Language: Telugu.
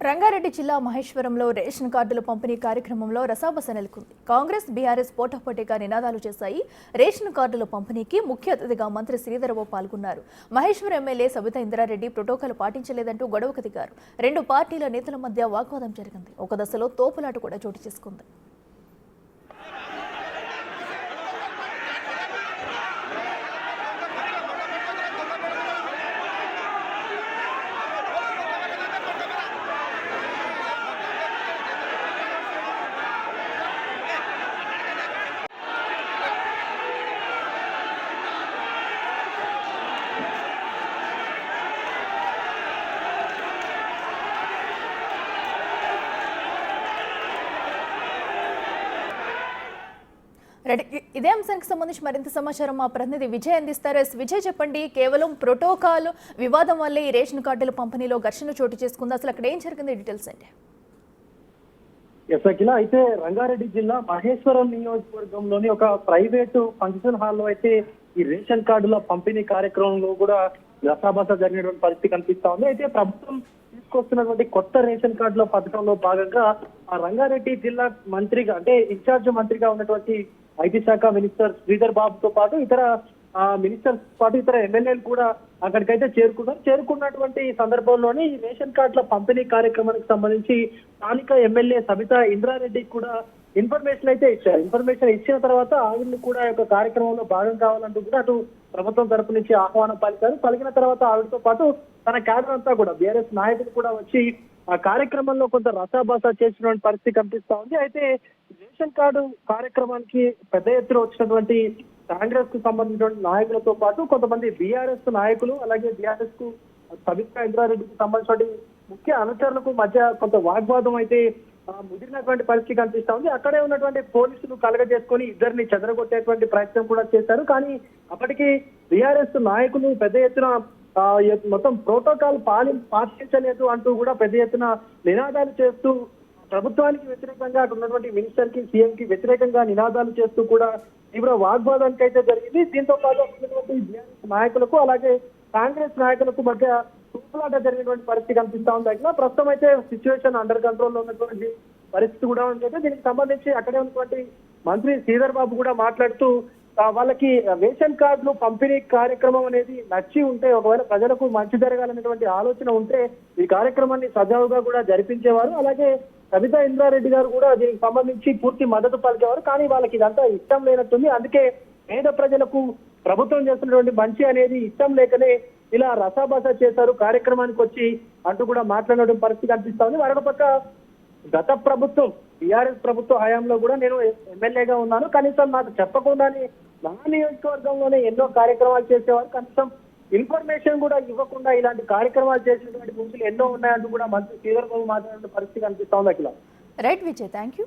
రంగారెడ్డి జిల్లా మహేశ్వరంలో రేషన్ కార్డుల పంపిణీ కార్యక్రమంలో రసాబస నెలకొంది. కాంగ్రెస్ బీఆర్ఎస్ పోటాపోటీగా నినాదాలు చేశాయి. రేషన్ కార్డుల పంపిణీకి ముఖ్య అతిథిగా మంత్రి శ్రీధరబాబు పాల్గొన్నారు. మహేశ్వరం ఎమ్మెల్యే సబితా ఇంద్రారెడ్డి ప్రోటోకాల్ పాటించలేదంటూ గొడవకు దిగారు. రెండు పార్టీల నేతల మధ్య వాగ్వాదం జరిగింది. ఒక దశలో తోపులాట కూడా చోటు చేసుకుంది. ఇదే అంశానికి సంబంధించి మరింత సమాచారం మా ప్రతినిధి విజయ్ అందిస్తారు. విజయ్, చెప్పండి, కేవలం ప్రోటోకాల్ వివాదం వల్లే ఈ రేషన్ కార్డుల పంపిణీలో ఘర్షణ చోటు చేసుకుంది. అసలు అక్కడ ఏం జరిగింది, డీటెయిల్స్ అంటే? అఖిల, అయితే రంగారెడ్డి జిల్లా మహేశ్వరం నియోజకవర్గంలోని ఒక ప్రైవేటు ఫంక్షన్ హాల్లో అయితే ఈ రేషన్ కార్డుల పంపిణీ కార్యక్రమంలో కూడా రసాబస జరిగినటువంటి పరిస్థితి కనిపిస్తా ఉంది. అయితే ప్రభుత్వం తీసుకొస్తున్నటువంటి కొత్త రేషన్ కార్డుల పథకంలో భాగంగా ఆ రంగారెడ్డి జిల్లా మంత్రిగా, అంటే ఇన్ఛార్జ్ మంత్రిగా ఉన్నటువంటి ఐటీ శాఖ మినిస్టర్ శ్రీధర్ బాబుతో పాటు ఇతర మినిస్టర్స్ పాటు ఇతర ఎమ్మెల్యేలు కూడా అక్కడికైతే చేరుకున్నటువంటి సందర్భంలోనే ఈ రేషన్ కార్డుల పంపిణీ కార్యక్రమానికి సంబంధించి స్థానిక ఎమ్మెల్యే సబితా ఇంద్రారెడ్డి కూడా ఇన్ఫర్మేషన్ అయితే ఇచ్చారు. ఇన్ఫర్మేషన్ ఇచ్చిన తర్వాత ఆవిడని కూడా యొక్క కార్యక్రమంలో భాగం కావాలంటూ కూడా అటు ప్రభుత్వం తరపు నుంచి ఆహ్వానం పలికిన తర్వాత ఆవిడతో పాటు తన క్యాడర్ అంతా కూడా బీఆర్ఎస్ నాయకులు కూడా వచ్చి ఆ కార్యక్రమంలో కొంత రసాబసా చేసినటువంటి పరిస్థితి కనిపిస్తా ఉంది. అయితే రేషన్ కార్డు కార్యక్రమానికి పెద్ద ఎత్తున వచ్చినటువంటి కాంగ్రెస్ కు సంబంధించినటువంటి నాయకులతో పాటు కొంతమంది బీఆర్ఎస్ నాయకులు, అలాగే బీఆర్ఎస్ కు సబితా ఇంద్రారెడ్డికి సంబంధించిన ముఖ్య అనుచరులకు మధ్య కొంత వాగ్వాదం అయితే ముదిరినటువంటి పరిస్థితి కనిపిస్తా ఉంది. అక్కడే ఉన్నటువంటి పోలీసులు కలగజేసుకొని ఇద్దరిని చెదరగొట్టేటువంటి ప్రయత్నం కూడా చేశారు. కానీ అప్పటికి బీఆర్ఎస్ నాయకులు పెద్ద ఎత్తున మొత్తం ప్రోటోకాల్ పాటించలేదు అంటూ కూడా పెద్ద ఎత్తున నినాదాలు చేస్తూ ప్రభుత్వానికి వ్యతిరేకంగా అక్కడ ఉన్నటువంటి మినిస్టర్ కి, సీఎం కి వ్యతిరేకంగా నినాదాలు చేస్తూ కూడా తీవ్ర వాగ్వాదానికి అయితే జరిగింది. దీంతో పాటు బీఆర్ఎస్ నాయకులకు అలాగే కాంగ్రెస్ నాయకులకు మధ్య తూపులాట జరిగినటువంటి పరిస్థితి కనిపిస్తా ఉంది. అయితే ప్రస్తుతం అయితే సిచ్యువేషన్ అండర్ కంట్రోల్ లో ఉన్నటువంటి పరిస్థితి కూడా ఉంది. దీనికి సంబంధించి అక్కడే ఉన్నటువంటి మంత్రి శ్రీధర్ బాబు కూడా మాట్లాడుతూ వాళ్ళకి రేషన్ కార్డులు పంపిణీ కార్యక్రమం అనేది నచ్చి ఉంటే, ఒకవేళ ప్రజలకు మంచి జరగాలనేటువంటి ఆలోచన ఉంటే ఈ కార్యక్రమాన్ని సజావుగా కూడా జరిపించేవారు. అలాగే సబితా ఇంద్రారెడ్డి గారు కూడా దీనికి సంబంధించి పూర్తి మద్దతు పలికేవారు. కానీ వాళ్ళకి ఇదంతా ఇష్టం లేనట్టుంది. అందుకే పేద ప్రజలకు ప్రభుత్వం చేస్తున్నటువంటి మంచి అనేది ఇష్టం లేకనే ఇలా రసాబసా చేశారు కార్యక్రమానికి వచ్చి అంటూ కూడా మాట్లాడడం పరిస్థితి కనిపిస్తా ఉంది. మరొక పక్క గత ప్రభుత్వం టీఆర్ఎస్ ప్రభుత్వ హయాంలో కూడా నేను ఎమ్మెల్యేగా ఉన్నాను, కనీసం నాకు చెప్పకుండానే నా నియోజకవర్గంలోనే ఎన్నో కార్యక్రమాలు చేసేవారు, కనీసం ఇన్ఫర్మేషన్ కూడా ఇవ్వకుండా ఇలాంటి కార్యక్రమాలు చేసినటువంటి గుంపులు ఎన్నో ఉన్నాయంటూ కూడా మంత్రి శ్రీధర్ బాబు మాట్లాడే పరిస్థితి కనిపిస్తా ఉంది. Akhila. Right Vijay, thank you.